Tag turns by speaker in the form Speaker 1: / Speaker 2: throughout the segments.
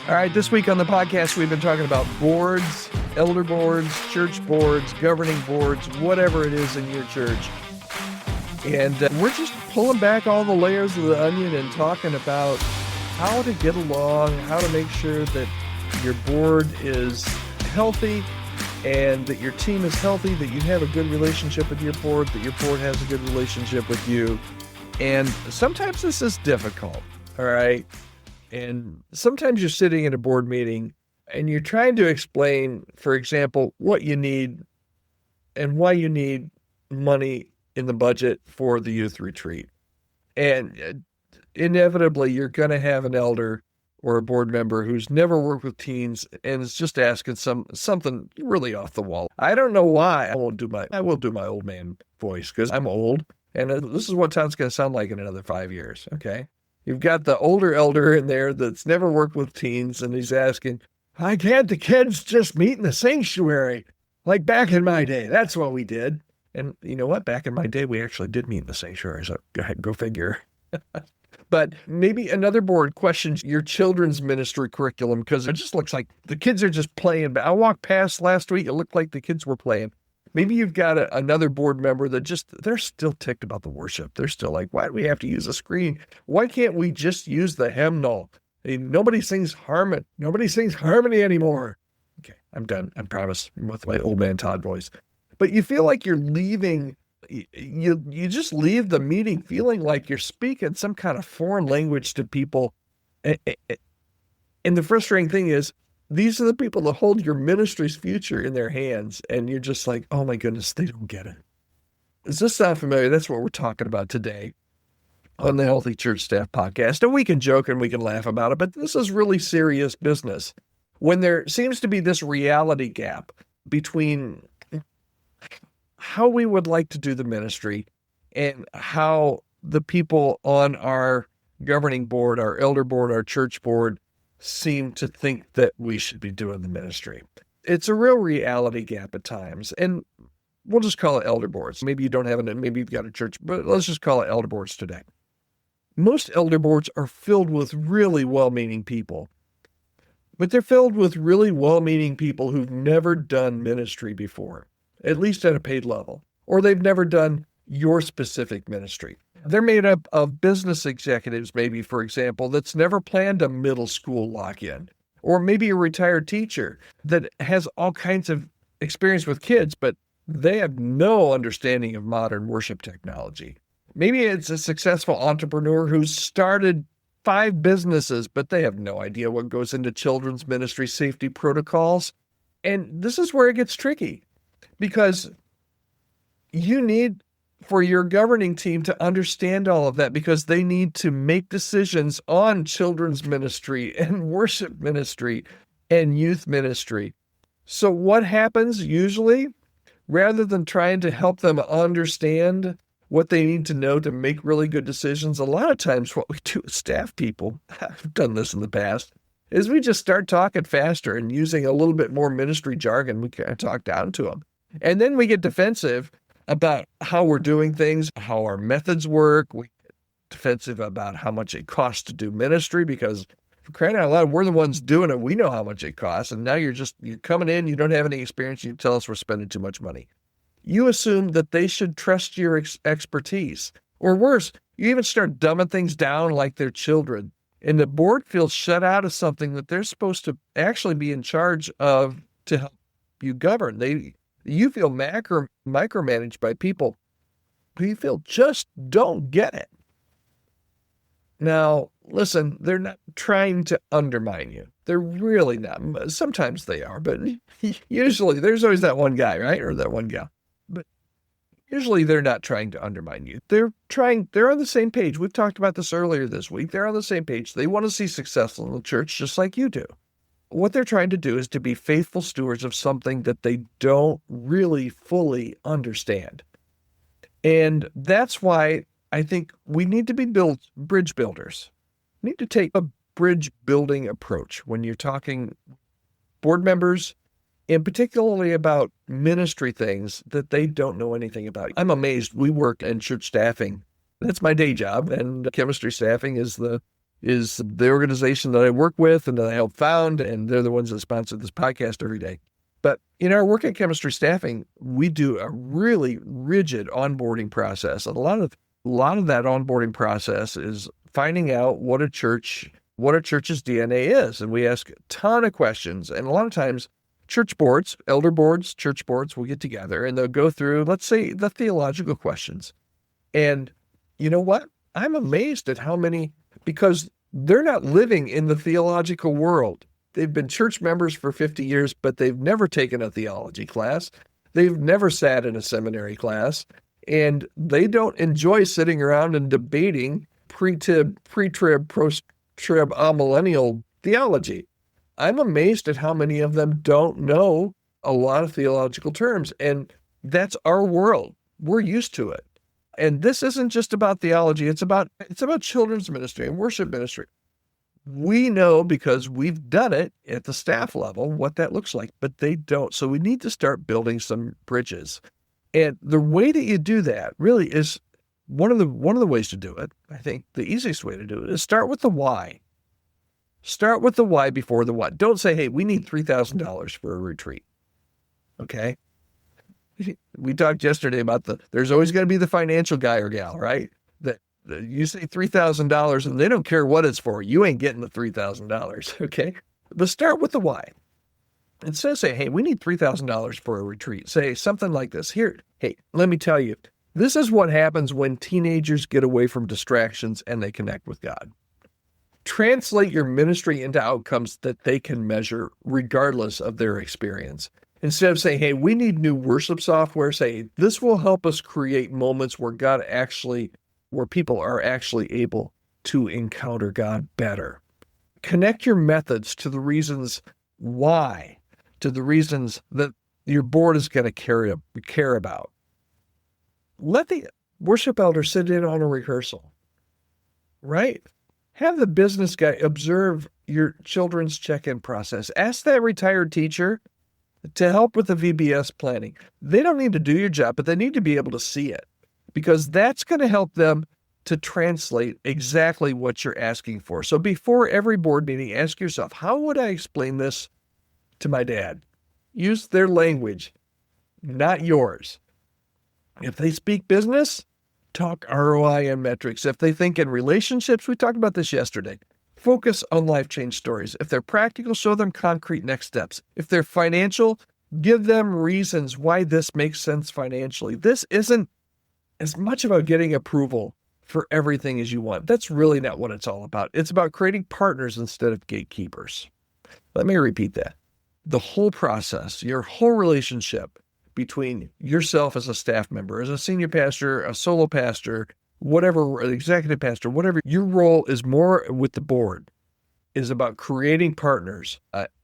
Speaker 1: All right, this week on the podcast, we've been talking about boards, elder boards, church boards, governing boards, whatever it is in your church. And we're just pulling back all the layers of the onion and talking about how to get along, how to make sure that your board is healthy and that your team is healthy, that you have a good relationship with your board, that your board has a good relationship with you. And sometimes this is difficult, all right? And sometimes you're sitting in a board meeting and you're trying to explain, for example, what you need and why you need money in the budget for the youth retreat. And inevitably, you're going to have an elder or a board member who's never worked with teens and is just asking something really off the wall. I don't know why. I will do my old man voice because I'm old. And this is what Todd's going to sound like in another 5 years, okay? You've got the older elder in there that's never worked with teens, and he's asking, why can't the kids just meet in the sanctuary? Like back in my day, that's what we did. And you know what? Back in my day, we actually did meet in the sanctuary, so go figure. But maybe another board questions your children's ministry curriculum because it just looks like the kids are just playing. I walked past last week, it looked like the kids were playing. Maybe you've got another board member that they're still ticked about the worship. They're still like, why do we have to use a screen? Why can't we just use the hymnal? I mean, nobody sings harmony anymore. Okay, I'm done. I promise, with my old man Todd voice. But you feel like you're leaving, you just leave the meeting feeling like you're speaking some kind of foreign language to people. And the frustrating thing is, these are the people that hold your ministry's future in their hands. And you're just like, oh my goodness, they don't get it. Does this sound familiar? That's what we're talking about today on the Healthy Church Staff Podcast. And we can joke and we can laugh about it, but this is really serious business. When there seems to be this reality gap between how we would like to do the ministry and how the people on our governing board, our elder board, our church board seem to think that we should be doing the ministry. It's a real reality gap at times. And we'll just call it elder boards. Maybe you don't have it, maybe you've got a church, but let's just call it elder boards today. Most elder boards are filled with really well-meaning people. But they're filled with really well-meaning people who've never done ministry before, at least at a paid level, or they've never done your specific ministry. They're made up of business executives, maybe, for example, that's never planned a middle school lock-in, or maybe a retired teacher that has all kinds of experience with kids, but they have no understanding of modern worship technology. Maybe it's a successful entrepreneur who's started 5 businesses, but they have no idea what goes into children's ministry safety protocols. And this is where it gets tricky, because you need for your governing team to understand all of that, because they need to make decisions on children's ministry and worship ministry and youth ministry. So what happens usually, rather than trying to help them understand what they need to know to make really good decisions, a lot of times what we do as staff people, I've done this in the past, is we just start talking faster and using a little bit more ministry jargon. We kind of talk down to them. And then we get defensive about how we're doing things, how our methods work. We get defensive about how much it costs to do ministry, because for crying out loud, we're the ones doing it. We know how much it costs. And now you're coming in, you don't have any experience, you tell us we're spending too much money. You assume that they should trust your expertise. Or worse, you even start dumbing things down like they're children. And the board feels shut out of something that they're supposed to actually be in charge of to help you govern. You feel micromanaged by people who you feel just don't get it. Now, listen, they're not trying to undermine you. They're really not. Sometimes they are, but usually there's always that one guy, right? Or that one gal. But usually they're not trying to undermine you. They're on the same page. We've talked about this earlier this week. They're on the same page. They want to see success in the church just like you do. What they're trying to do is to be faithful stewards of something that they don't really fully understand. And that's why I think we need to be bridge builders. We need to take a bridge building approach when you're talking board members, and particularly about ministry things that they don't know anything about. I'm amazed. We work in church staffing. That's my day job, and chemistry staffing is the is the organization that I work with and that I help found, and they're the ones that sponsor this podcast every day. But in our work at Chemistry Staffing, we do a really rigid onboarding process. And a lot of that onboarding process is finding out what a church's DNA is. And we ask a ton of questions. And a lot of times church boards, elder boards, church boards will get together and they'll go through, let's say, the theological questions. And you know what? I'm amazed at how many, because they're not living in the theological world. They've been church members for 50 years, but they've never taken a theology class. They've never sat in a seminary class, and they don't enjoy sitting around and debating pre-trib, post-trib, amillennial theology. I'm amazed at how many of them don't know a lot of theological terms, and that's our world. We're used to it. And this isn't just about theology. It's about children's ministry and worship ministry. We know because we've done it at the staff level what that looks like, but they don't. So we need to start building some bridges. And the way that you do that really is one of the ways to do it. I think the easiest way to do it is start with the why. Start with the why before the what. Don't say, hey, we need $3,000 for a retreat. Okay? We talked yesterday about there's always going to be the financial guy or gal, right? That you say $3,000 and they don't care what it's for. You ain't getting the $3,000, okay? But start with the why. Instead of saying, hey, we need $3,000 for a retreat, say something like this. Here, hey, let me tell you, this is what happens when teenagers get away from distractions and they connect with God. Translate your ministry into outcomes that they can measure regardless of their experience. Instead of saying, hey, we need new worship software, say, this will help us create moments where where people are actually able to encounter God better. Connect your methods to the reasons why, to the reasons that your board is going to care about. Let the worship elder sit in on a rehearsal, right? Have the business guy observe your children's check-in process. Ask that retired teacher to help with the VBS planning. They don't need to do your job, but they need to be able to see it, because that's going to help them to translate exactly what you're asking for. So before every board meeting, ask yourself, how would I explain this to my dad? Use their language, not yours. If they speak business, talk ROI and metrics. If they think in relationships, we talked about this yesterday, focus on life change stories. If they're practical, show them concrete next steps. If they're financial, give them reasons why this makes sense financially. This isn't as much about getting approval for everything as you want. That's really not what it's all about. It's about creating partners instead of gatekeepers. Let me repeat that. The whole process, your whole relationship between yourself as a staff member, as a senior pastor, a solo pastor, whatever, executive pastor, whatever your role is more with the board, is about creating partners.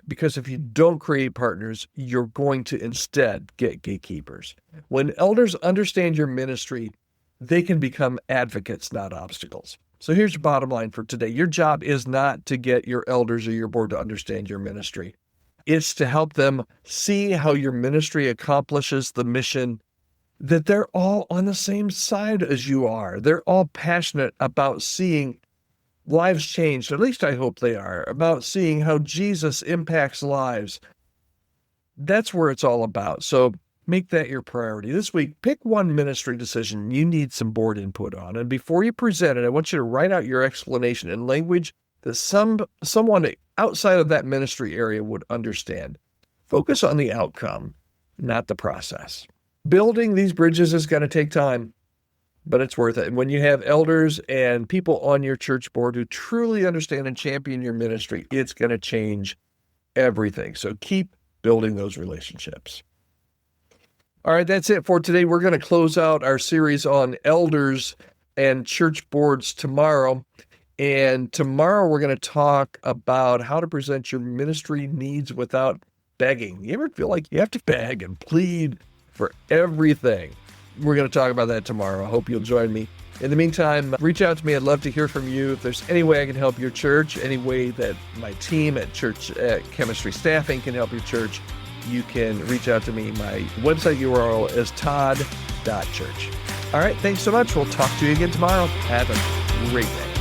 Speaker 1: Because if you don't create partners, you're going to instead get gatekeepers. When elders understand your ministry, they can become advocates, not obstacles. So here's the bottom line for today. Your job is not to get your elders or your board to understand your ministry. It's to help them see how your ministry accomplishes the mission, that they're all on the same side as you are. They're all passionate about seeing lives changed, at least I hope they are, about seeing how Jesus impacts lives. That's where it's all about. So make that your priority. This week, pick one ministry decision you need some board input on. And before you present it, I want you to write out your explanation in language that someone outside of that ministry area would understand. Focus on the outcome, not the process. Building these bridges is going to take time, but it's worth it. And when you have elders and people on your church board who truly understand and champion your ministry, it's going to change everything. So keep building those relationships. All right, that's it for today. We're going to close out our series on elders and church boards tomorrow. And tomorrow we're going to talk about how to present your ministry needs without begging. You ever feel like you have to beg and plead for everything? We're going to talk about that tomorrow. I hope you'll join me. In the meantime, reach out to me. I'd love to hear from you. If there's any way I can help your church, any way that my team at Chemistry Staffing can help your church, you can reach out to me. My website URL is todd.church. All right, thanks so much. We'll talk to you again tomorrow. Have a great day.